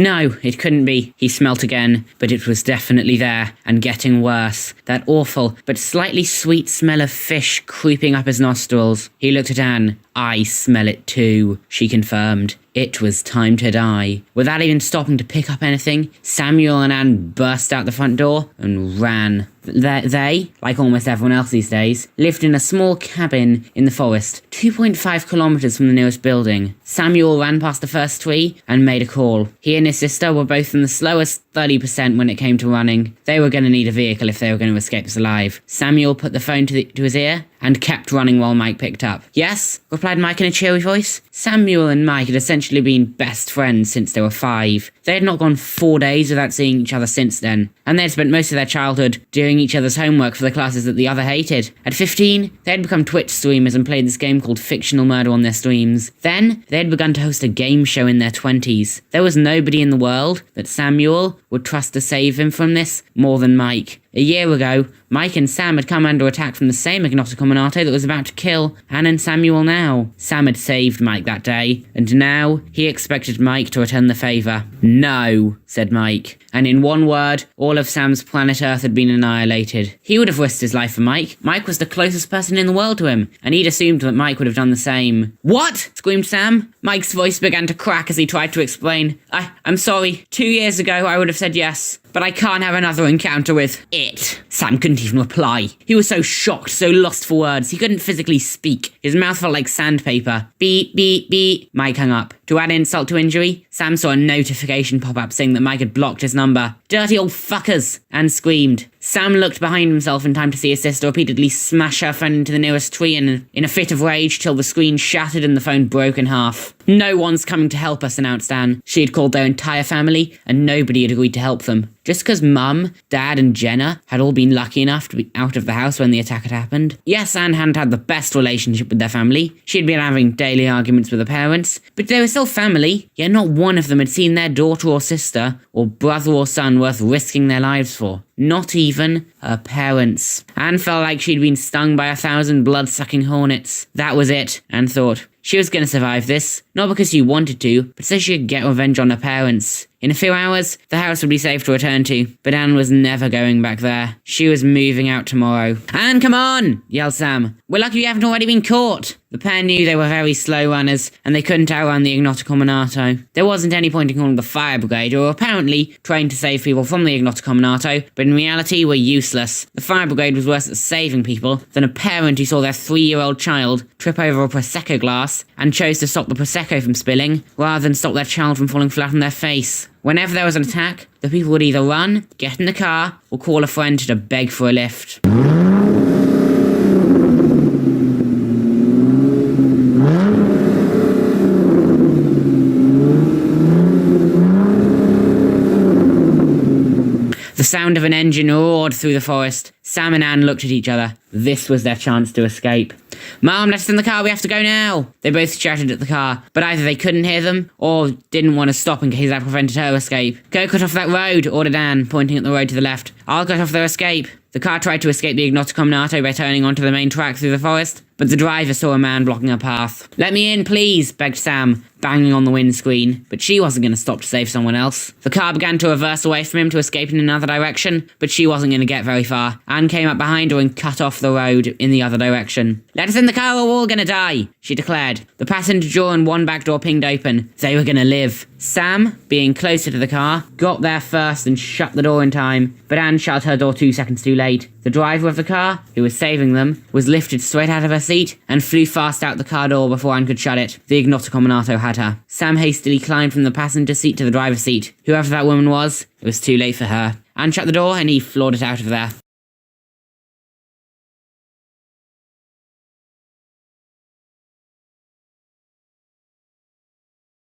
No, it couldn't be. He smelt again, but it was definitely there, and getting worse. That awful, but slightly sweet smell of fish creeping up his nostrils. He looked at Anne. I smell it too, she confirmed. It was time to die. Without even stopping to pick up anything, Samuel and Anne burst out the front door and ran. They, like almost everyone else these days, lived in a small cabin in the forest, 2.5 kilometers from the nearest building. Samuel ran past the first tree and made a call. He and his sister were both in the slowest 30% when it came to running. They were going to need a vehicle if they were going to escape this alive. Samuel put the phone to his ear and kept running while Mike picked up. Yes, replied Mike in a cheery voice. Samuel and Mike had essentially been best friends since they were 5. They had not gone 4 days without seeing each other since then, and they had spent most of their childhood doing each other's homework for the classes that the other hated. At 15, they had become Twitch streamers and played this game called Fictional Murder on their streams. Then, they had begun to host a game show in their 20s. There was nobody in the world that Samuel would trust to save him from this more than Mike. A year ago, Mike and Sam had come under attack from the same Ignotocomonato that was about to kill Anne and Samuel now. Sam had saved Mike that day, and now he expected Mike to return the favour. No, said Mike, and in one word, all of Sam's planet Earth had been annihilated. He would have risked his life for Mike. Mike was the closest person in the world to him, and he'd assumed that Mike would have done the same. What? Screamed Sam. Mike's voice began to crack as he tried to explain. I'm sorry. 2 years ago, I would have said yes. But I can't have another encounter with it. Sam couldn't even reply. He was so shocked, so lost for words, he couldn't physically speak. His mouth felt like sandpaper. Beep, beep, beep. Mike hung up. To add insult to injury, Sam saw a notification pop up saying that Mike had blocked his number. Dirty old fuckers! Anne screamed. Sam looked behind himself in time to see his sister repeatedly smash her phone into the nearest tree in a fit of rage till the screen shattered and the phone broke in half. No one's coming to help us, announced Anne. She had called their entire family and nobody had agreed to help them. Just because Mum, Dad and Jenna had all been lucky enough to be out of the house when the attack had happened. Yes, Anne hadn't had the best relationship with their family. She had been having daily arguments with her parents, but they were still family, yet not one of them had seen their daughter or sister or brother or son worth risking their lives for. Not even her parents. Anne felt like she'd been stung by 1,000 blood-sucking hornets. That was it, Anne thought. She was going to survive this, not because she wanted to, but so she could get revenge on her parents. In a few hours, the house would be safe to return to, but Anne was never going back there. She was moving out tomorrow. Anne, come on! Yelled Sam. We're lucky you haven't already been caught. The pair knew they were very slow runners, and they couldn't outrun the Ignotocomonato. There wasn't any point in calling the fire brigade, who were apparently trained to save people from the Ignotocomonato, but in reality were useless. The fire brigade was worse at saving people than a parent who saw their 3-year-old child trip over a Prosecco glass and chose to stop the Prosecco from spilling, rather than stop their child from falling flat on their face. Whenever there was an attack, the people would either run, get in the car, or call a friend to beg for a lift. The sound of an engine roared through the forest. Sam and Anne looked at each other. This was their chance to escape. Mom, let us in the car, we have to go now! They both shouted at the car, but either they couldn't hear them, or didn't want to stop in case that prevented her escape. Go cut off that road, ordered Anne, pointing at the road to the left. I'll cut off their escape. The car tried to escape the Ignotocomonato by turning onto the main track through the forest, but the driver saw a man blocking her path. Let me in, please, begged Sam, banging on the windscreen, but she wasn't going to stop to save someone else. The car began to reverse away from him to escape in another direction, but she wasn't going to get very far. Anne came up behind her and cut off the road in the other direction. Let us in the car or we're all going to die, she declared. The passenger door and one back door pinged open. They were going to live. Sam, being closer to the car, got there first and shut the door in time, but Anne shut her door 2 seconds too late. The driver of the car, who was saving them, was lifted straight out of her seat and flew fast out the car door before Anne could shut it. The Ignotocomonato had her. Sam hastily climbed from the passenger seat to the driver's seat. Whoever that woman was, it was too late for her. Anne shut the door and he floored it out of there.